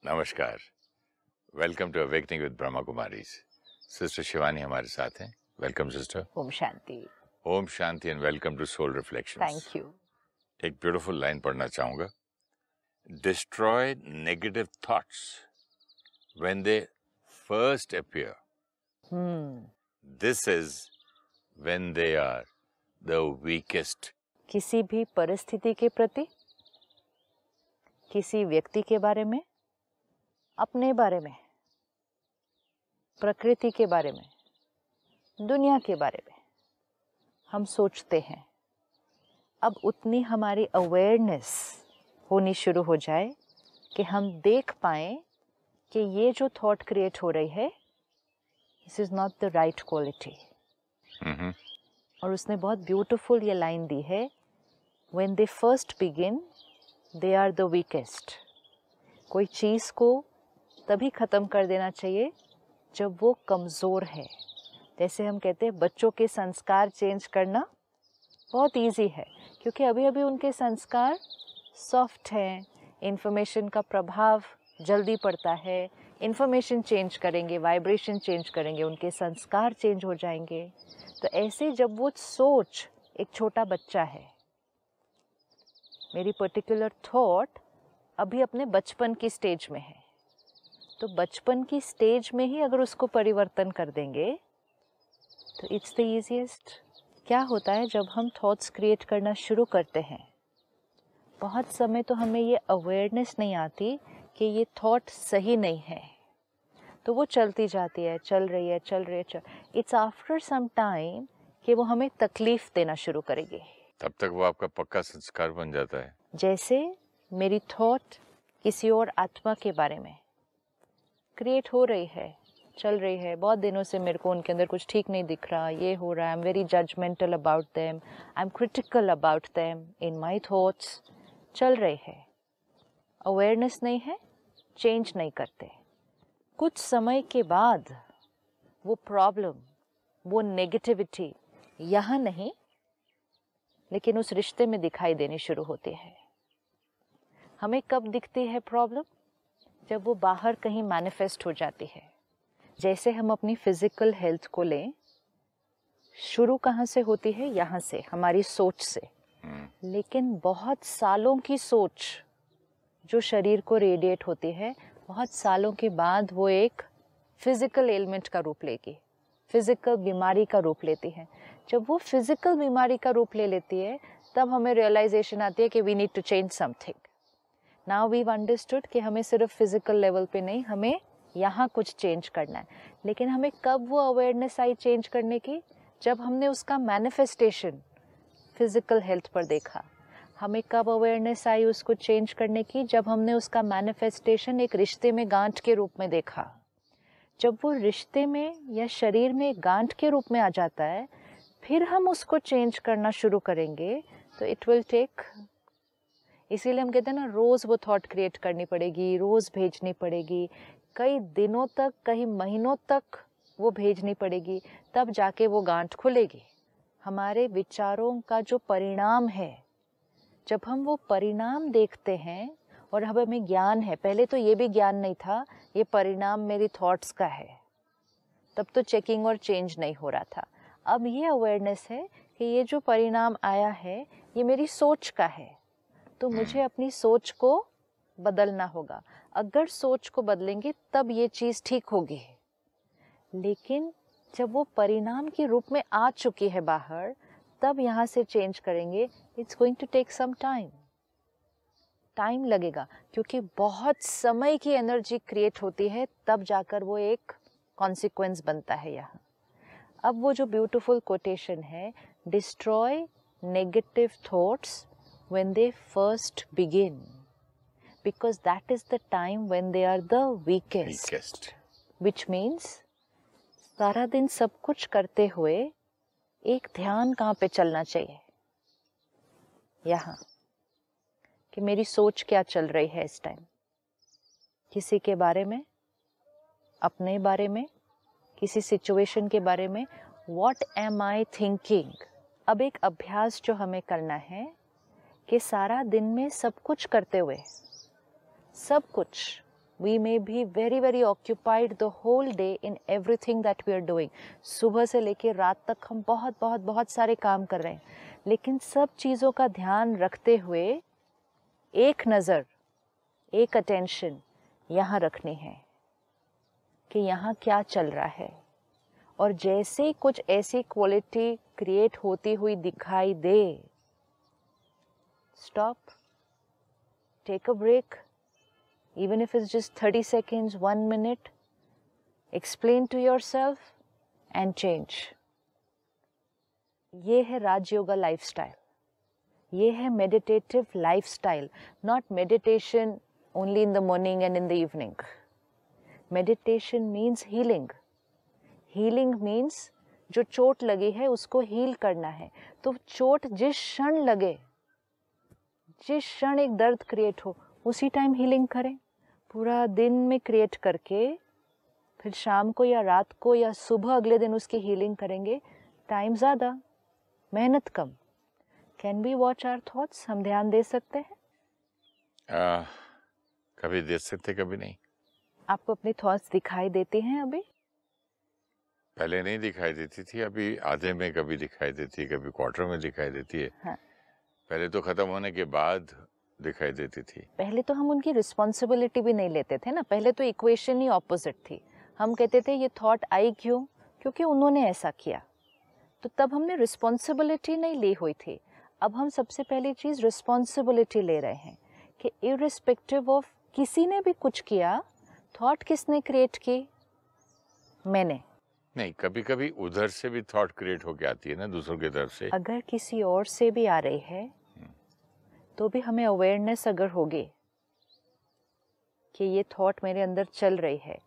नमस्कार, welcome to awakening with Brahma Kumaris. Sister Shivani हमारे साथ हैं। Welcome sister. ओम शांति। ओम शांति and welcome to soul reflections. Thank you. एक ब्यूटीफुल लाइन पढ़ना चाहूंगा। Destroy negative thoughts when they first appear, this is when they are the weakest. किसी भी परिस्थिति के प्रति, किसी व्यक्ति के बारे में, अपने बारे में, प्रकृति के बारे में, दुनिया के बारे में हम सोचते हैं, अब उतनी हमारी अवेयरनेस होनी शुरू हो जाए कि हम देख पाएं कि ये जो थॉट क्रिएट हो रही है, this is not the right quality. और उसने बहुत ब्यूटीफुल ये लाइन दी है, when they first begin they are the weakest. कोई चीज़ को तभी ख़त्म कर देना चाहिए जब वो कमज़ोर है। जैसे हम कहते हैं बच्चों के संस्कार चेंज करना बहुत इजी है, क्योंकि अभी अभी उनके संस्कार सॉफ्ट हैं, इन्फॉर्मेशन का प्रभाव जल्दी पड़ता है, इन्फॉर्मेशन चेंज करेंगे, वाइब्रेशन चेंज करेंगे, उनके संस्कार चेंज हो जाएंगे। तो ऐसे जब वो सोच, एक छोटा बच्चा है, मेरी पर्टिकुलर थॉट अभी अपने बचपन की स्टेज में है, तो बचपन की स्टेज में ही अगर उसको परिवर्तन कर देंगे तो इट्स द ईजीएस्ट। क्या होता है जब हम थॉट्स क्रिएट करना शुरू करते हैं, बहुत समय तो हमें ये अवेयरनेस नहीं आती कि ये थॉट सही नहीं है, तो वो चलती जाती है, चल रही है। इट्स आफ्टर सम टाइम कि वो हमें तकलीफ देना शुरू करेगी। तब तक वो आपका पक्का संस्कार बन जाता है। जैसे मेरी थॉट किसी और आत्मा के बारे में क्रिएट हो रही है, चल रही है, बहुत दिनों से मेरे को उनके अंदर कुछ ठीक नहीं दिख रहा, ये हो रहा है, I am very judgmental about them, I am critical about them in my thoughts, चल रही है, अवेयरनेस नहीं है, चेंज नहीं करते। कुछ समय के बाद वो प्रॉब्लम, वो नेगेटिविटी यहाँ नहीं लेकिन उस रिश्ते में दिखाई देनी शुरू होती है। हमें कब दिखती है प्रॉब्लम? जब वो बाहर कहीं मैनिफेस्ट हो जाती है। जैसे हम अपनी फिजिकल हेल्थ को लें, शुरू कहाँ से होती है? यहाँ से, हमारी सोच से। लेकिन बहुत सालों की सोच जो शरीर को रेडिएट होती है, बहुत सालों के बाद वो एक फिजिकल एलिमेंट का रूप लेगी, फिजिकल बीमारी का रूप लेती है। जब वो फिजिकल बीमारी का रूप ले लेती है, तब हमें रियलाइजेशन आती है कि we need to change something. Now we understood कि हमें सिर्फ फिजिकल लेवल पे नहीं, हमें यहाँ कुछ चेंज करना है। लेकिन हमें कब वो अवेयरनेस आई चेंज करने की? जब हमने उसका मैनिफेस्टेशन फिजिकल हेल्थ पर देखा। हमें कब अवेयरनेस आई उसको चेंज करने की? जब हमने उसका मैनिफेस्टेशन एक रिश्ते में गांठ के रूप में देखा। जब वो रिश्ते में या शरीर में गांठ के रूप में आ जाता है, फिर हम उसको चेंज करना शुरू करेंगे तो इट विल टेक। इसीलिए हम कहते हैं ना, रोज़ वो थॉट क्रिएट करनी पड़ेगी, रोज़ भेजनी पड़ेगी, कई दिनों तक, कई महीनों तक वो भेजनी पड़ेगी, तब जाके वो गांठ खुलेगी। हमारे विचारों का जो परिणाम है, जब हम वो परिणाम देखते हैं और अब हमें ज्ञान है, पहले तो ये भी ज्ञान नहीं था, ये परिणाम मेरी थॉट्स का है, तब तो चेकिंग और चेंज नहीं हो रहा था। अब ये अवेयरनेस है कि ये जो परिणाम आया है ये मेरी सोच का है, तो मुझे अपनी सोच को बदलना होगा। अगर सोच को बदलेंगे तब ये चीज़ ठीक होगी। लेकिन जब वो परिणाम के रूप में आ चुकी है बाहर, तब यहाँ से चेंज करेंगे, it's going to take some time लगेगा, क्योंकि बहुत समय की एनर्जी क्रिएट होती है, तब जाकर वो एक कॉन्सिक्वेंस बनता है यहाँ। अब वो जो ब्यूटीफुल कोटेशन है, destroy negative thoughts when they first begin, because that is the time when they are the weakest. Which means सारा दिन सब कुछ करते हुए एक ध्यान कहाँ पे चलना चाहिए? यहाँ, कि मेरी सोच क्या चल रही है इस टाइम, किसी के बारे में, अपने बारे में, किसी सिचुएशन के बारे में। What am I thinking? अब एक अभ्यास जो हमें करना है कि सारा दिन में सब कुछ करते हुए, सब कुछ we may be very very occupied the whole day in everything that we are doing. सुबह से लेकर रात तक हम बहुत बहुत बहुत सारे काम कर रहे हैं, लेकिन सब चीज़ों का ध्यान रखते हुए एक नज़र, एक अटेंशन यहाँ रखनी है कि यहाँ क्या चल रहा है. और जैसे ही कुछ ऐसी क्वालिटी क्रिएट होती हुई दिखाई दे, stop, take a break, even if it's just 30 seconds, 1 minute, explain to yourself and change. ये है राजयोगा लाइफस्टाइल, ये है meditative lifestyle. Not meditation only in the morning and in the evening. Meditation means healing. Healing means जो चोट लगी है उसको heal करना है. तो चोट जिस क्षण लगे, जिस क्षण एक दर्द क्रिएट हो, उसी टाइम हीलिंग करें. पूरा दिन में क्रिएट करके फिर शाम को या रात को या सुबह अगले दिन उसकी हीलिंग करेंगे. टाइम ज़्यादा, मेहनत कम. Can we watch our thoughts? हम ध्यान दे सकते हैं? कभी दे सकते, कभी नहीं. आपको अपनी थॉट्स दिखाई देती हैं अभी? पहले नहीं दिखाई देती थी, अभी आधे में कभी दिखाई देती है, कभी क्वार्टर में दिखाई देती है. हाँ. पहले तो खत्म होने के बाद दिखाई देती थी. पहले तो हम उनकी रिस्पॉन्सिबिलिटी भी नहीं लेते थे ना. पहले तो इक्वेशन ही ऑपोजिट थी. हम कहते थे ये थॉट आई क्यों? क्योंकि उन्होंने ऐसा किया. तो तब हमने रिस्पॉन्सिबिलिटी नहीं ली हुई थी. अब हम सबसे पहली चीज़ रिस्पॉन्सिबिलिटी ले रहे हैं कि इररिस्पेक्टिव ऑफ किसी ने भी कुछ किया, थॉट किसने क्रिएट की? मैंने नहीं. कभी कभी उधर से भी थॉट क्रिएट होके आती है ना, दूसरों की तरफ से. अगर किसी और से भी आ रही है तो भी हमें अवेयरनेस अगर होगी कि ये थॉट मेरे अंदर चल रही है,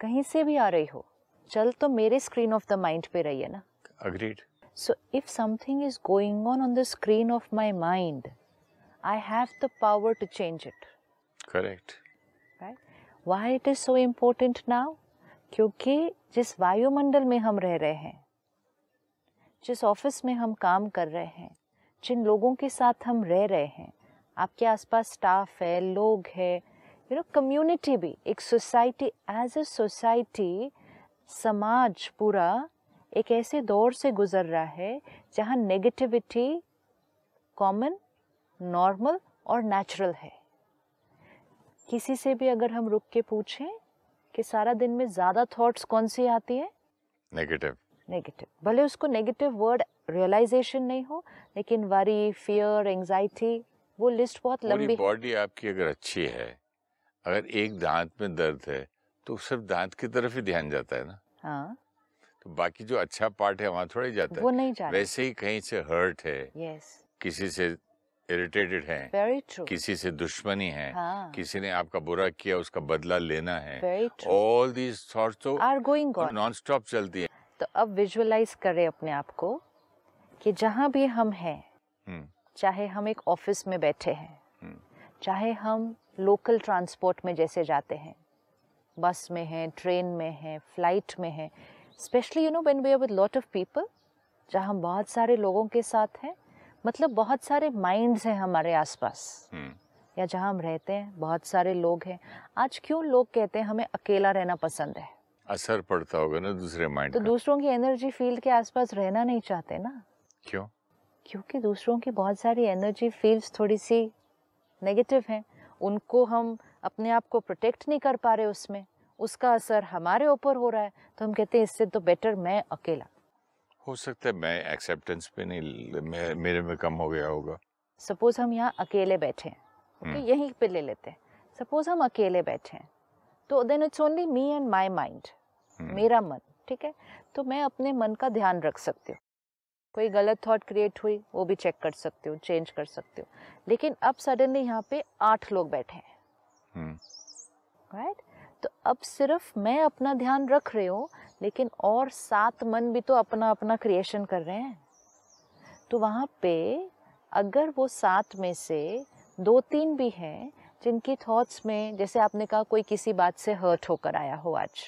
कहीं से भी आ रही हो, चल तो मेरे स्क्रीन ऑफ द माइंड पे रही है ना. Agreed. So if something is going on the screen of my mind, I have the power to change it. Correct. Right? Why it is so important now? क्योंकि जिस वायुमंडल में हम रह रहे हैं, जिस ऑफिस में हम काम कर रहे हैं, जिन लोगों के साथ हम रह रहे हैं, आपके आसपास स्टाफ है, लोग है, कम्युनिटी भी, एक सोसाइटी, एज अ सोसाइटी, समाज पूरा एक ऐसे दौर से गुजर रहा है जहाँ नेगेटिविटी कॉमन, नॉर्मल और नेचुरल है. किसी से भी अगर हम रुक के पूछें कि सारा दिन में ज़्यादा थॉट्स कौन सी आती है? नेगेटिव. नेगेटिव. भले उसको नेगेटिव वर्ड रियलाइजेशन नहीं हो, लेकिन वरी, फियर, एंजाइटी, वो लिस्ट बहुत लंबी है. बॉडी आपकी अगर अच्छी है, अगर एक दांत में दर्द है तो सिर्फ दांत की तरफ ही ध्यान जाता है ना. हाँ. तो बाकी जो अच्छा पार्ट है वहाँ थोड़ा ही जाता वो है. नहीं जाता. वैसे ही कहीं से हर्ट है, यस, किसी से इरिटेटेड है, वेरी ट्रू, किसी से दुश्मनी है, हाँ, किसी ने आपका बुरा किया, उसका बदला लेना है. Very true, all these thoughts तो are going on, nonstop चलती है. तो अब विजुअलाइज करें अपने आप को कि जहाँ भी हम हैं, चाहे हम एक ऑफिस में बैठे हैं, चाहे हम लोकल ट्रांसपोर्ट में जैसे जाते हैं, बस में हैं, ट्रेन में हैं, फ्लाइट में हैं, specially when we are with lot of people, जहाँ हम बहुत सारे लोगों के साथ हैं, मतलब बहुत सारे माइंड्स हैं हमारे आसपास, या जहाँ हम रहते हैं बहुत सारे लोग हैं. आज क्यों लोग कहते हैं हमें अकेला रहना पसंद है? असर पड़ता होगा ना दूसरे माइंड तो का. दूसरों की एनर्जी फील्ड के आसपास रहना नहीं चाहते ना. क्यों? क्योंकि दूसरों की बहुत सारी एनर्जी फील्ड्स थोड़ी सी नेगेटिव हैं. उनको हम अपने आप को प्रोटेक्ट नहीं कर पा रहे, उसमें उसका असर हमारे ऊपर हो रहा है. तो हम कहते हैं इससे तो बेटर मैं अकेला. हो सकता है मैं एक्सेप्टेंस पे नहीं, मेरे में कम हो गया होगा. सपोज हम यहाँ अकेले बैठे हैं, ओके, यहीं पे ले लेते हैं. सपोज हम अकेले बैठे हैं, तो then it's only me and my mind, मेरा मन, ठीक है. तो मैं अपने मन का ध्यान रख सकती हूँ. कोई गलत थॉट क्रिएट हुई वो भी चेक कर सकती हूँ, चेंज कर सकती हूँ. लेकिन अब सडनली यहाँ पे 8 लोग बैठे हैं, राइट. तो अब सिर्फ मैं अपना ध्यान रख रही हूँ, लेकिन और 7 मन भी तो अपना अपना क्रिएशन कर रहे हैं. तो वहाँ पे अगर वो 7 में से 2-3 भी हैं जिनकी थॉट्स में, जैसे आपने कहा, कोई किसी बात से हर्ट होकर आया हो आज,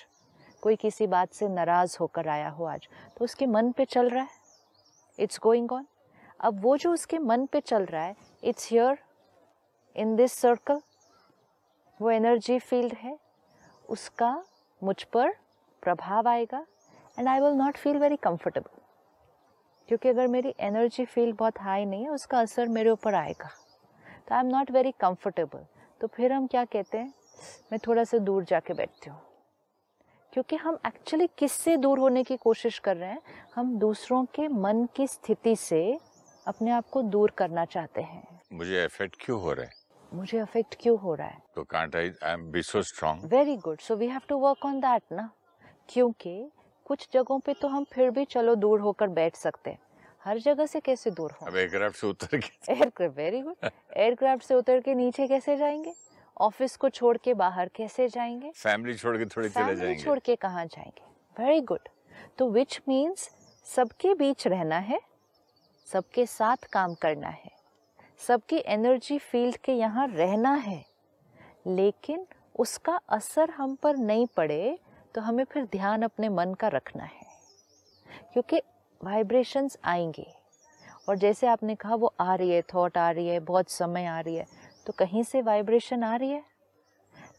कोई किसी बात से नाराज़ होकर आया हो आज, तो उसके मन पे चल रहा है, इट्स गोइंग ऑन. अब वो जो उसके मन पे चल रहा है, it's here in this circle, वो एनर्जी फील्ड है, उसका मुझ पर प्रभाव आएगा and I will not feel very comfortable, क्योंकि अगर मेरी एनर्जी फील्ड बहुत हाई नहीं है उसका असर मेरे ऊपर आएगा, तो I am not very comfortable. तो फिर हम क्या कहते हैं, मैं थोड़ा सा दूर जाके बैठती हूँ, क्योंकि हम एक्चुअली किससे दूर होने की कोशिश कर रहे हैं, हम दूसरों के मन की स्थिति से अपने आप को दूर करना चाहते हैं। मुझे अफेक्ट क्यों हो रहा है, मुझे अफेक्ट क्यों हो रहा है, तो can't I am be so strong. Very good, so we have to work on that ना, क्योंकि कुछ जगहों पे तो हम फिर भी चलो दूर होकर बैठ सकते हैं, हर जगह से कैसे दूर हो। अब एयरक्राफ्ट से उतर के एयरक्राफ्ट, वेरी गुड, एयरक्राफ्ट से उतर के नीचे कैसे जाएंगे, ऑफिस को छोड़ के बाहर कैसे जाएंगे, फैमिली छोड़ के थोड़ी चले फैमिली जाएंगे, छोड़ के कहाँ जाएंगे। वेरी गुड, तो विच मीन्स सबके बीच रहना है, सबके साथ काम करना है, सबकी एनर्जी फील्ड के यहाँ रहना है, लेकिन उसका असर हम पर नहीं पड़े तो हमें फिर ध्यान अपने मन का रखना है, क्योंकि वाइब्रेशंस आएंगे और जैसे आपने कहा वो आ रही है, थॉट आ रही है, बहुत समय आ रही है, तो कहीं से वाइब्रेशन आ रही है,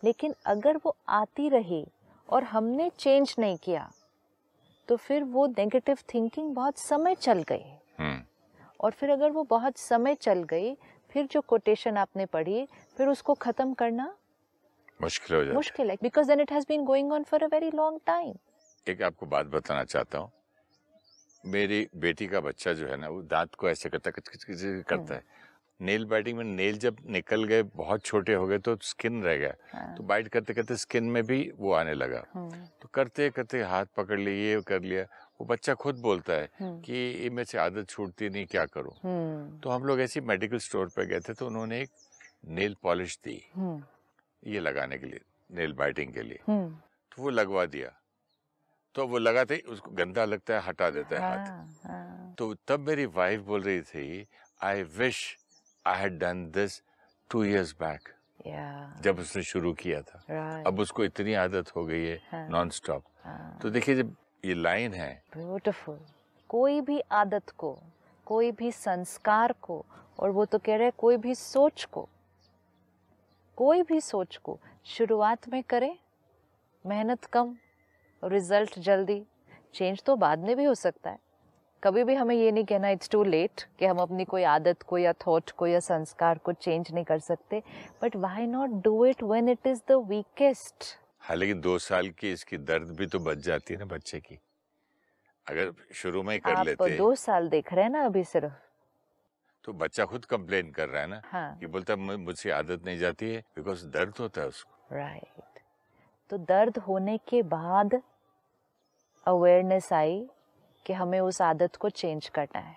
लेकिन अगर वो आती रही और हमने चेंज नहीं किया तो फिर वो नेगेटिव थिंकिंग बहुत समय चल गई, और फिर अगर वो बहुत समय चल गई, फिर जो कोटेशन आपने पढ़ी फिर उसको ख़त्म करना मुश्किल हो जाता है। मुश्किल है, because then it has been going on for a very long time. एक आपको बात बताना चाहता हूँ, मेरी बेटी का बच्चा जो है ना, वो दांत को ऐसे करता करता है, नेल बाइटिंग में नेल जब निकल गए, बहुत छोटे हो गए, तो स्किन रह गया, तो बाइट करते करते स्किन में भी वो आने लगा, तो करते करते हाथ पकड़ लिए, ये कर लिया, वो बच्चा खुद बोलता है कि ये मेरे से आदत छूटती नहीं, क्या करूं। तो हम लोग ऐसी मेडिकल स्टोर पे गए थे, तो उन्होंने एक नेल पॉलिश दी ये लगाने के लिए, नेल बाइटिंग के लिए, तो वो लगवा दिया, तो वो लगाते ही उसको गंदा लगता है, हटा देता है हाथ। तो तब मेरी वाइफ बोल रही थी, आई wish I had done this 2 years back, जब उसने शुरू किया था। अब उसको इतनी आदत हो गई है नॉन स्टॉप। तो देखिए, जब ये लाइन है ब्यूटीफुल, कोई भी आदत को, कोई भी संस्कार को, और वो तो कह रहे हैं कोई भी सोच को, कोई भी सोच को शुरुआत में करें, मेहनत कम, रिजल्ट जल्दी, चेंज तो बाद में भी हो सकता है। कभी भी हमें ये नहीं कहना इट्स टू लेट कि हम अपनी कोई आदत को या थॉट को या संस्कार को चेंज नहीं कर सकते, but why not do it when it is the weakest. हाँ, लेकिन 2 साल की इसकी दर्द भी तो बच जाती है ना बच्चे की, अगर शुरू में ही कर लेते। आप 2 साल देख रहे हैं ना अभी सिर्फ, तो बच्चा खुद कंप्लेन कर रहा है ना, हाँ, कि बोलता है मुझसे आदत नहीं जाती है, बिकॉज दर्द होता है उसको। राइट। तो दर्द होने के बाद अवेयरनेस आई कि हमें उस आदत को चेंज करना है।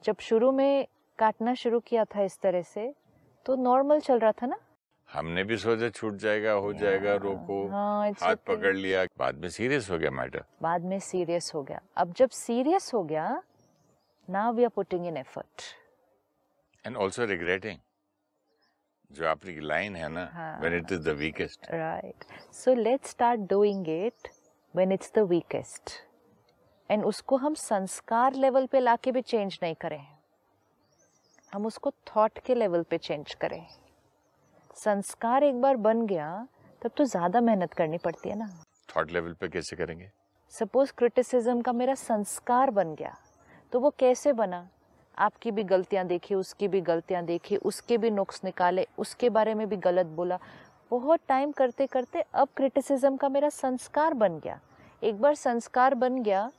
जब शुरू में काटना शुरू किया था इस तरह से तो नॉर्मल चल रहा था ना, हमने भी सोचा छूट जाएगा, हो जाएगा, रोको, हाँ, हाथ पकड़ लिया, बाद में सीरियस हो गया मैटर। बाद में सीरियस हो गया। अब जब सीरियस हो गया, now we are putting in effort and also regretting, जो आपकी लाइन है ना, when it is the weakest, right. So let's start doing it when it's the weakest, and उसको हम संस्कार लेवल पे लाके भी चेंज नहीं करें, हम उसको थॉट के लेवल पे चेंज करें। संस्कार एक बार बन गया तब तो ज़्यादा मेहनत करनी पड़ती है ना। थॉट लेवल पे कैसे करेंगे? सपोज क्रिटिसिज्म का मेरा संस्कार बन गया, तो वो कैसे बना? आपकी भी गलतियां देखी, उसकी भी गलतियां देखी, उसके भी नुक्स निकाले, उसके बारे में भी गलत बोला, बहुत टाइम करते करते अब क्रिटिसिज्म का मेरा संस्कार बन गया। एक बार संस्कार बन गया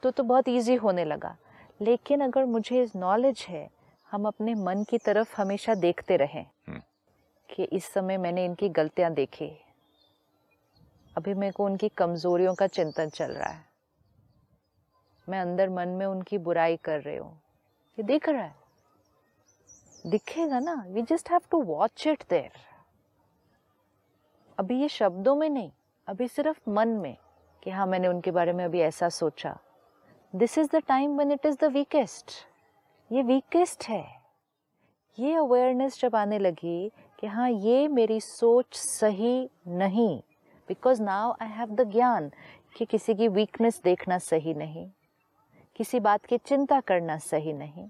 तो बहुत इजी होने लगा। लेकिन अगर मुझे नॉलेज है, हम अपने मन की तरफ हमेशा देखते रहें कि इस समय मैंने इनकी गलतियां देखी, अभी मेरे को उनकी कमजोरियों का चिंतन चल रहा है, मैं अंदर मन में उनकी बुराई कर रही हूँ, ये दिख रहा है, दिखेगा ना, we just have to watch it there. अभी ये शब्दों में नहीं, अभी सिर्फ मन में कि हाँ मैंने उनके बारे में अभी ऐसा सोचा। This is the time when it is the weakest, ये वीकेस्ट है। ये अवेयरनेस जब आने लगी कि हाँ ये मेरी सोच सही नहीं, because now I have the ज्ञान कि किसी की वीकनेस देखना सही नहीं, किसी बात की चिंता करना सही नहीं,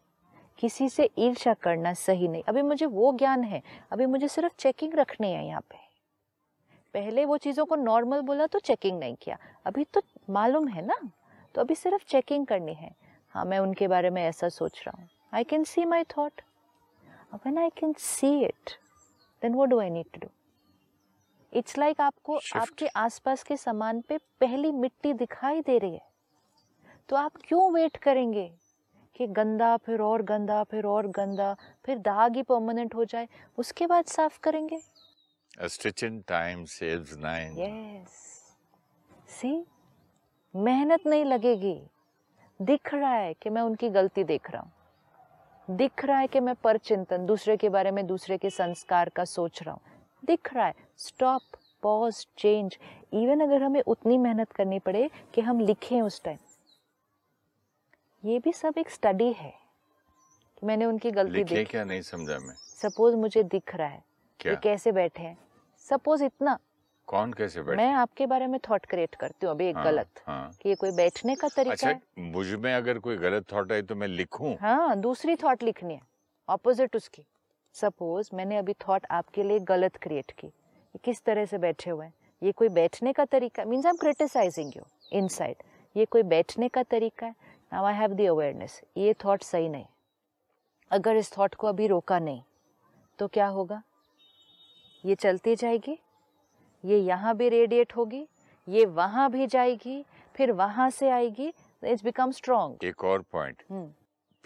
किसी से ईर्ष्या करना सही नहीं। अभी मुझे वो ज्ञान है, अभी मुझे सिर्फ चेकिंग रखनी है यहाँ पे। पहले वो चीज़ों को नॉर्मल बोला तो चेकिंग नहीं किया, अभी तो मालूम है ना, तो अभी सिर्फ चेकिंग करनी है। हाँ, मैं उनके बारे में ऐसा सोच रहा हूँ, I can see my thought. When I can see it, then what do I need to do? It's like आपको आपके आसपास के सामान पे पहली मिट्टी दिखाई दे रही है, तो आप क्यों वेट करेंगे कि गंदा फिर और गंदा फिर और गंदा, फिर दाग ही परमानेंट हो जाए, उसके बाद साफ करेंगे? A stitch in time saves 9. Yes. See, मेहनत नहीं लगेगी। दिख रहा है कि मैं उनकी गलती देख रहा हूँ, दिख रहा है कि मैं परचिंतन दूसरे के बारे में, दूसरे के संस्कार का सोच रहा हूँ, दिख रहा है। Stop, pause, change. इवन अगर हमें उतनी मेहनत करनी पड़े कि हम लिखें उस टाइम, ये भी सब एक स्टडी है कि मैंने उनकी गलती देखी। क्या नहीं समझा मैं। सपोज मुझे दिख रहा है ये कैसे बैठे हैं, सपोज इतना, कौन कैसे बैठे? मैं आपके बारे में थॉट क्रिएट करती हूँ अभी एक गलत, कि ये कोई बैठने का तरीका अच्छा, है। मुझ में अगर कोई गलत थॉट है तो मैं लिखूं? हाँ, दूसरी थॉट लिखनी है, ऑपोजिट उसकी। सपोज मैंने अभी थॉट आपके लिए गलत क्रिएट की, ये किस तरह से बैठे हुए हैं, ये कोई बैठने का तरीका, means I am criticising you inside, ये कोई बैठने का तरीका है। Now I have the awareness, ये थॉट सही नहीं। अगर इस थॉट को अभी रोका नहीं तो क्या होगा? ये चलती जाएगी, ये यहाँ भी रेडिएट होगी, ये वहाँ भी जाएगी, फिर वहाँ से आएगी, इट्स बिकम स्ट्रॉन्ग। एक और पॉइंट,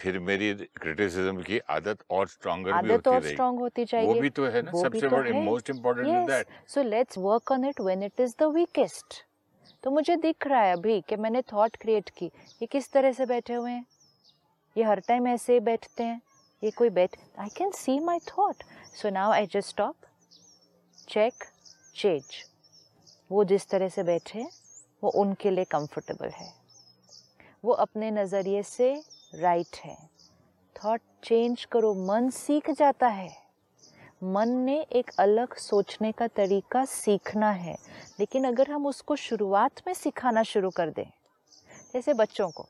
फिर मेरी क्रिटिसिज्म की आदत और स्ट्रॉन्गर भी आदत होती और स्ट्रॉन्ग होती जाएगी। वो भी तो है ना, सबसे बड़ा most important is that. So let's work on it when it is the weakest. तो मुझे दिख रहा है अभी कि मैंने थॉट क्रिएट की, ये किस तरह से बैठे हुए हैं, ये हर टाइम ऐसे ही बैठते हैं, ये कोई बैठ, I can see my thought. So now I just stop, check, change. वो जिस तरह से बैठे हैं वो उनके लिए कंफर्टेबल है, वो अपने नज़रिए से राइट है। थॉट चेंज करो, मन सीख जाता है। मन ने एक अलग सोचने का तरीका सीखना है, लेकिन अगर हम उसको शुरुआत में सिखाना शुरू कर दें, जैसे बच्चों को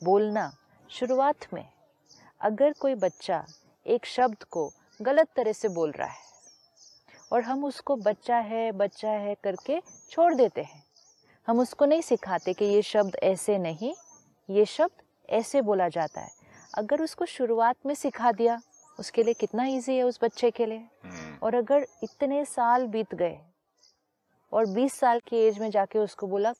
बोलना, शुरुआत में अगर कोई बच्चा एक शब्द को गलत तरह से बोल रहा है और हम उसको बच्चा है करके छोड़ देते हैं, हम उसको नहीं सिखाते कि ये शब्द ऐसे नहीं, ये शब्द ऐसे बोला जाता है। अगर उसको शुरुआत में सिखा दिया, उसके लिए कितना इजी है उस बच्चे के लिए। और अगर इतने साल बीत गए और 20 साल की एज में जाके उसको बोला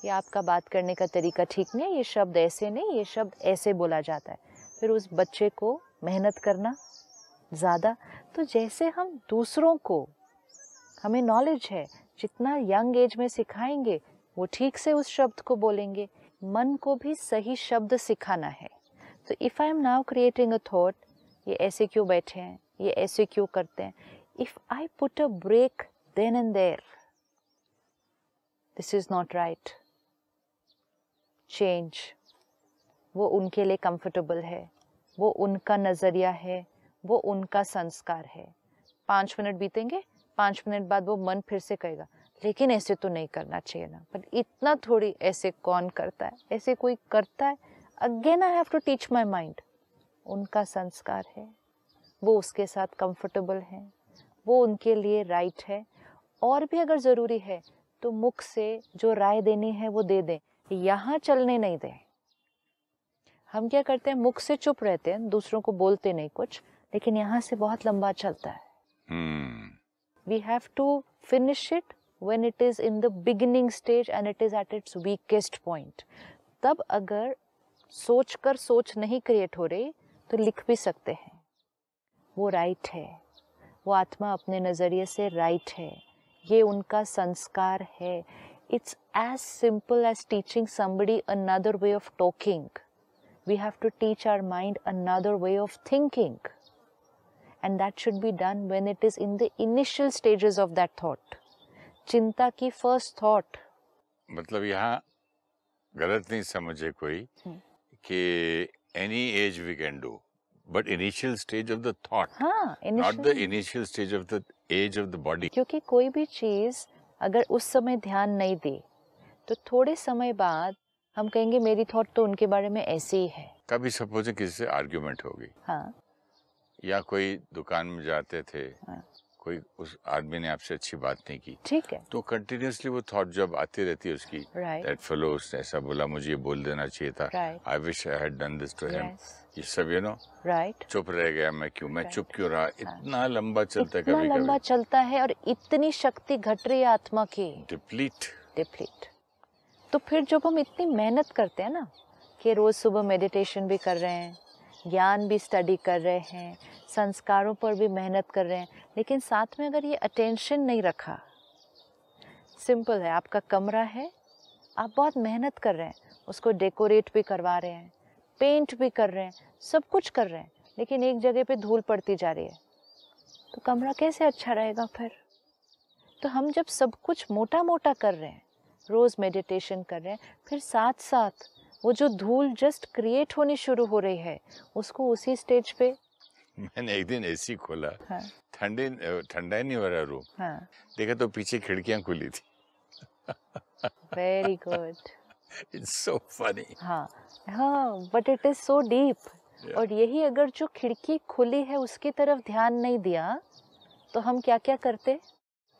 ये आपका बात करने का तरीका ठीक नहीं है, ये शब्द ऐसे नहीं, ये शब्द ऐसे बोला जाता है, फिर उस बच्चे को मेहनत करना ज़्यादा। तो जैसे हम दूसरों को, हमें नॉलेज है, जितना यंग एज में सिखाएंगे वो ठीक से उस शब्द को बोलेंगे। मन को भी सही शब्द सिखाना है। तो if I am now creating a thought, ये ऐसे क्यों बैठे हैं, ये ऐसे क्यों करते हैं, if I put a break then and there, this is not right, change. वो उनके लिए कंफर्टेबल है, वो उनका नज़रिया है, वो उनका संस्कार है। 5 मिनट बीतेंगे, 5 मिनट बाद वो मन फिर से कहेगा लेकिन ऐसे तो नहीं करना चाहिए ना, पर इतना थोड़ी, ऐसे कौन करता है, ऐसे कोई करता है। Again I have to teach my mind, उनका संस्कार है, वो उसके साथ कंफर्टेबल है, वो उनके लिए राइट है। और भी अगर ज़रूरी है तो मुख से जो राय देनी है वो दे दें, यहाँ चलने नहीं दें। हम क्या करते हैं, मुख से चुप रहते हैं, दूसरों को बोलते नहीं कुछ, लेकिन यहाँ से बहुत लंबा चलता है। We have to finish it when it is in the beginning stage and it is at its weakest point. तब अगर सोच कर सोच नहीं क्रिएट हो रही तो लिख भी सकते हैं, वो राइट है, वो आत्मा अपने नज़रिए से राइट है, ये उनका संस्कार है। It's as simple as teaching somebody another way of talking. We have to teach our mind another way of thinking. And that should be done when it is in the initial stages of that thought. चिंता की first thought. मतलब यहाँ गलत नहीं समझे कोई कि any age we can do, but initial stage of the thought, हाँ, not the initial stage of the age of the body. क्योंकि कोई भी चीज़ अगर उस समय ध्यान नहीं दे तो थोड़े समय बाद हम कहेंगे मेरी थॉट तो उनके बारे में ऐसे ही है, कभी सपोज किसी से आर्ग्यूमेंट हो गई, हाँ या कोई दुकान में जाते थे, हाँ, कोई उस आदमी ने आपसे अच्छी बात नहीं की, ठीक है, तो कंटिन्यूअसली वो थॉट जब आती रहती है उसकी, राइट दैट फेलो उसने ऐसा बोला, मुझे ये बोल देना चाहिए था, right, I wish I had done this to him, yes, ये सब राइट, चुप रह गया मैं, क्यों मैं Right. चुप क्यों रहा, इतना लंबा चलता है इतना कभी लंबा कभी, चलता है और इतनी शक्ति घट रही है आत्मा की, डिप्लीट। तो फिर जब हम इतनी मेहनत करते हैं ना कि रोज सुबह मेडिटेशन भी कर रहे हैं, ज्ञान भी स्टडी कर रहे हैं, संस्कारों पर भी मेहनत कर रहे हैं, लेकिन साथ में अगर ये अटेंशन नहीं रखा, सिंपल है, आपका कमरा है, आप बहुत मेहनत कर रहे हैं, उसको डेकोरेट भी करवा रहे हैं, पेंट भी कर रहे हैं, सब कुछ कर रहे हैं, लेकिन एक जगह पे धूल पड़ती जा रही है, तो कमरा कैसे अच्छा रहेगा फिर? तो हम जब सब कुछ मोटा मोटा कर रहे हैं, रोज मेडिटेशन कर रहे हैं, फिर साथ साथ वो जो धूल जस्ट क्रिएट होनी शुरू हो रही है, उसको उसी स्टेज पे, मैंने एक दिन एसी खोला, हाँ ठंडा ही नहीं हो रहा रूम, हाँ, देखा तो पीछे खिड़कियां खुली थी। Very good, it's so funny. हाँ हाँ, but it is so deep. और यही अगर जो खिड़की खुली है उसकी तरफ ध्यान नहीं दिया, तो हम क्या क्या करते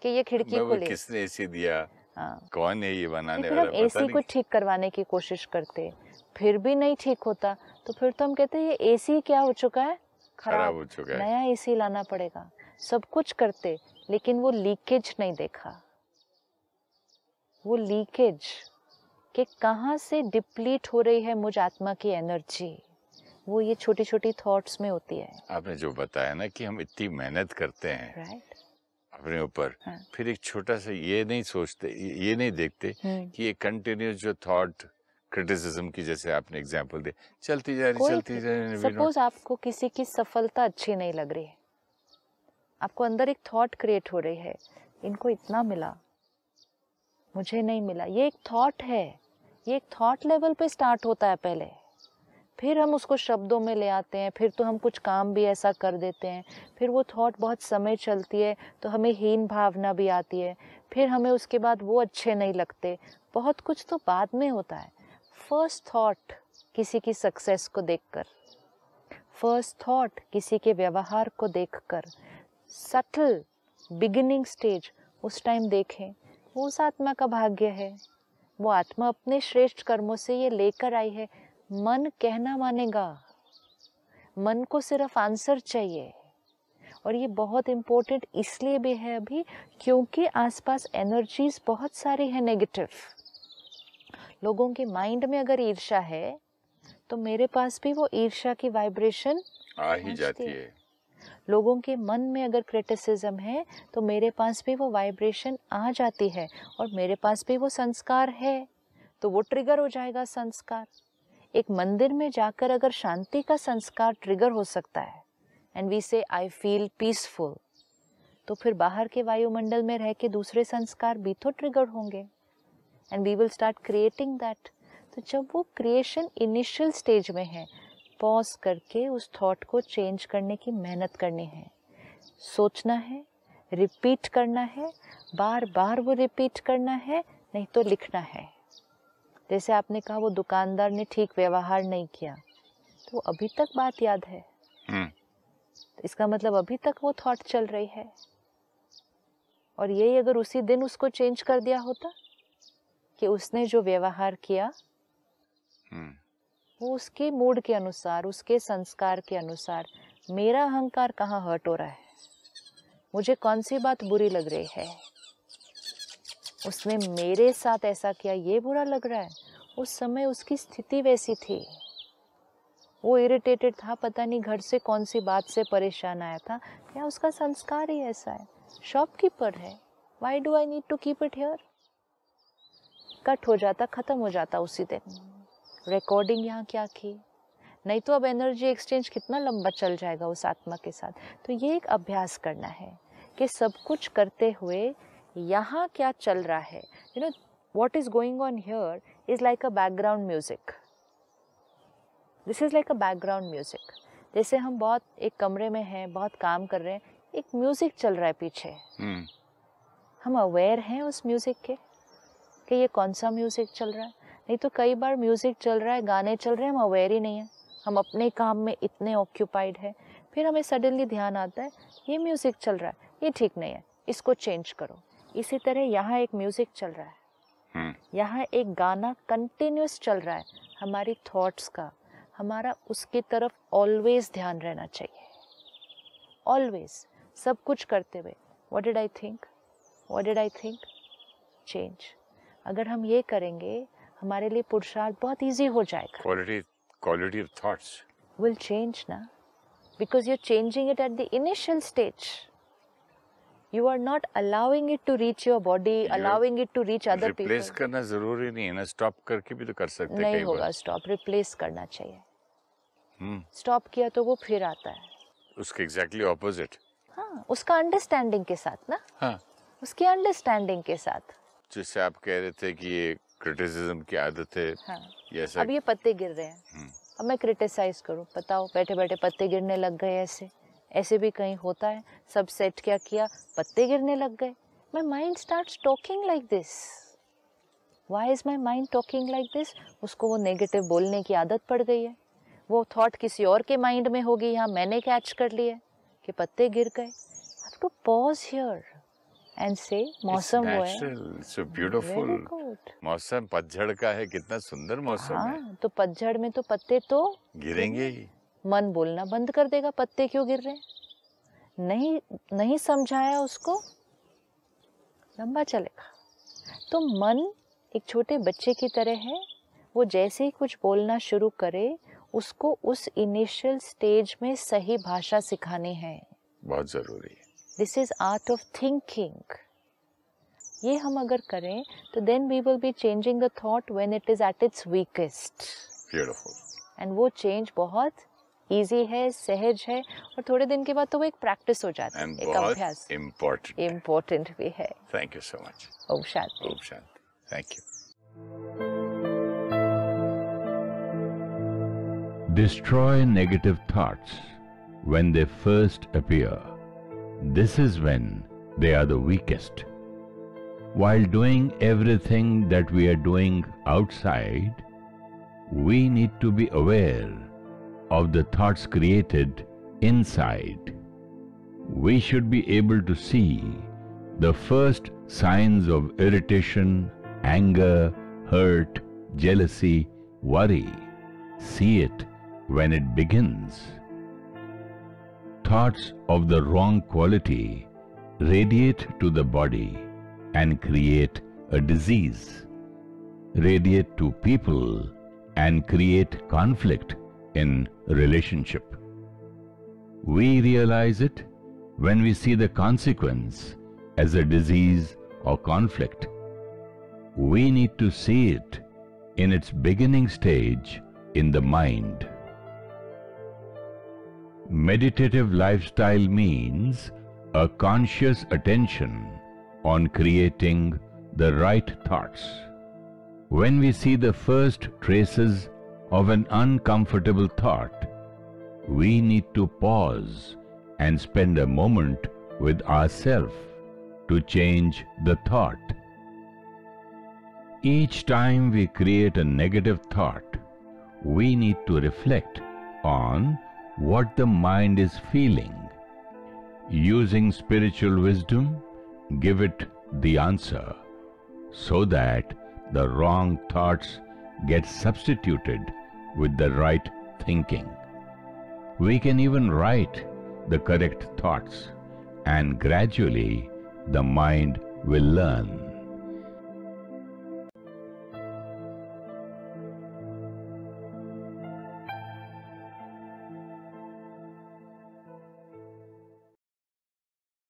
कि ये खिड़की खुली, किसने एसी दिया, हाँ, कौन है ये बनाने फिर हम वाला, पता एसी को नहीं। ठीक करवाने की कोशिश करते, फिर भी नहीं ठीक होता, तो फिर तो हम कहते हैं ये एसी क्या हो चुका है, खराब हो चुका है। नया एसी लाना पड़ेगा। सब कुछ करते, लेकिन वो लीकेज नहीं देखा, वो लीकेज कि कहाँ से डिप्लीट हो रही है मुझ आत्मा की एनर्जी, वो ये छोटी छोटी थॉट्स में होती है। आपने जो बताया ना कि हम इतनी मेहनत करते हैं राइट, अपने ऊपर, हाँ, फिर एक छोटा सा ये नहीं सोचते, ये नहीं देखते कि ये कंटिन्यूस जो थॉट क्रिटिसिज्म की, जैसे आपने एग्जांपल दे, चलती जा रही, सपोज आपको किसी की सफलता अच्छी नहीं लग रही है, आपको अंदर एक थॉट क्रिएट हो रही है, इनको इतना मिला, मुझे नहीं मिला, ये एक थॉट है, ये एक थॉट लेवल पे स्टार्ट होता है पहले, फिर हम उसको शब्दों में ले आते हैं, फिर तो हम कुछ काम भी ऐसा कर देते हैं, फिर वो थॉट बहुत समय चलती है तो हमें हीन भावना भी आती है, फिर हमें उसके बाद वो अच्छे नहीं लगते, बहुत कुछ तो बाद में होता है। फर्स्ट थॉट किसी की सक्सेस को देखकर, फर्स्ट थॉट किसी के व्यवहार को देखकर, सटल बिगिनिंग स्टेज उस टाइम देखें, वो उस आत्मा का भाग्य है, वो आत्मा अपने श्रेष्ठ कर्मों से ये लेकर आई है। मन कहना मानेगा, मन को सिर्फ आंसर चाहिए, और ये बहुत इम्पोर्टेंट इसलिए भी है अभी क्योंकि आसपास एनर्जीज बहुत सारी है नेगेटिव। लोगों के माइंड में अगर ईर्ष्या है तो मेरे पास भी वो ईर्ष्या की वाइब्रेशन आ ही जाती है। लोगों के मन में अगर क्रिटिसिज्म है तो मेरे पास भी वो वाइब्रेशन आ जाती है, और मेरे पास भी वो संस्कार है तो वो ट्रिगर हो जाएगा संस्कार। एक मंदिर में जाकर अगर शांति का संस्कार ट्रिगर हो सकता है एंड वी से आई फील पीसफुल, तो फिर बाहर के वायुमंडल में रह के दूसरे संस्कार भी तो ट्रिगर होंगे and we will start creating that. तो जब वो क्रिएशन इनिशियल स्टेज में है, पॉज करके उस थॉट को चेंज करने की मेहनत करनी है, सोचना है, रिपीट करना है, बार बार वो रिपीट करना है, नहीं तो लिखना है। जैसे आपने कहा वो दुकानदार ने ठीक व्यवहार नहीं किया, तो अभी तक बात याद है, तो इसका मतलब अभी तक वो थॉट चल रही है। और यही अगर उसी दिन उसको चेंज कर दिया होता कि उसने जो व्यवहार किया वो उसके मूड के अनुसार, उसके संस्कार के अनुसार, मेरा अहंकार कहाँ हर्ट हो रहा है, मुझे कौन सी बात बुरी लग रही है, उसने मेरे साथ ऐसा किया ये बुरा लग रहा है, उस समय उसकी स्थिति वैसी थी, वो इरिटेटेड था, पता नहीं घर से कौन सी बात से परेशान आया था, या उसका संस्कार ही ऐसा है, शॉपकीपर है, why do I need to keep it here, cut हो जाता, खत्म हो जाता उसी दिन। रिकॉर्डिंग यहाँ क्या की, नहीं तो अब एनर्जी एक्सचेंज कितना लंबा चल जाएगा उस आत्मा के साथ। तो ये एक अभ्यास करना है कि सब कुछ करते हुए यहाँ क्या चल रहा है, you know what is going on here is like a background music, this is like a background music. जैसे हम बहुत एक कमरे में हैं, बहुत काम कर रहे हैं, एक म्यूजिक चल रहा है पीछे, हम अवेयर हैं उस म्यूजिक के कि ये कौन सा म्यूजिक चल रहा है। नहीं तो कई बार म्यूजिक चल रहा है, गाने चल रहे हैं, हम अवेयर ही नहीं है, हम अपने काम में इतने ऑक्यूपाइड हैं, फिर हमें सडनली ध्यान आता है ये म्यूज़िक चल रहा है, ये ठीक नहीं है, इसको चेंज करो। इसी तरह यहाँ एक म्यूज़िक चल रहा है, यहाँ एक गाना कंटिन्यूस चल रहा है, हमारी थॉट्स का, हमारा उसकी तरफ ऑलवेज ध्यान रहना चाहिए। ऑलवेज, सब कुछ करते हुए what did I think, what did I think, change. अगर हम ये करेंगे हमारे लिए पुरुषार्थ बहुत इजी हो जाएगा। Quality of thoughts will change ना, because you are changing it at the initial stage. You are not allowing it to reach your body, allowing it to reach other people. Replace करना जरूरी नहीं है ना, stop करके भी तो कर सकते हैं। नहीं होगा स्टॉप, रिप्लेस करना चाहिए। स्टॉप किया तो वो फिर आता है उसके एग्जैक्टली ऑपोजिट। हाँ, उसका अंडरस्टैंडिंग के साथ ना। हाँ, उसकी अंडरस्टैंडिंग के साथ। जैसे आप कह रहे थे कि ये क्रिटिसिज्म की आदत है। हाँ, ये अब ये पत्ते गिर रहे हैं, अब मैं क्रिटिसाइज करूँ, बताओ बैठे बैठे पत्ते गिरने लग गए, ऐसे भी कहीं होता है? सब सेट क्या किया, पत्ते गिरने लग गए। My mind starts talking like this. Why is my mind talking like this? उसको वो नेगेटिव बोलने की आदत पड़ गई है, वो थॉट किसी और के माइंड में होगी, यहाँ मैंने कैच कर लिया कि पत्ते गिर गए। I have to pause here and say मौसम वो है। It's beautiful. मौसम पतझड़ का है, कितना सुंदर मौसम है। हाँ, तो पतझड़ में तो पत्ते तो गिरेंगे ही। मन बोलना बंद कर देगा पत्ते क्यों गिर रहे हैं। नहीं समझाया उसको, लंबा चलेगा। तो मन एक छोटे बच्चे की तरह है, वो जैसे ही कुछ बोलना शुरू करे उसको उस इनिशियल स्टेज में सही भाषा सिखानी है, बहुत जरूरी है। This is art of thinking. ये हम अगर करें तो then we will be changing the thought when it is at its weakest. Beautiful. And वो चेंज बहुत इजी है, सहज है, और थोड़े दिन के बाद तो वो एक प्रैक्टिस हो जाता है, एक अभ्यास। इम्पोर्टेंट भी है। Thank you so much. Om Shanti. Om Shanti. Thank you. Destroy negative thoughts when they first appear. This is when they are the weakest. While doing everything that we are doing outside, we need to be aware of the thoughts created inside. We should be able to see the first signs of irritation, anger, hurt, jealousy, worry. See it when it begins. Thoughts of the wrong quality radiate to the body and create a disease, radiate to people and create conflict in relationship. We realize it when we see the consequence as a disease or conflict. We need to see it in its beginning stage in the mind. Meditative lifestyle means a conscious attention on creating the right thoughts. When we see the first traces of an uncomfortable thought, we need to pause and spend a moment with ourselves to change the thought. Each time we create a negative thought, we need to reflect on what the mind is feeling. Using spiritual wisdom, give it the answer so that the wrong thoughts get substituted with the right thinking. We can even write the correct thoughts, and gradually the mind will learn.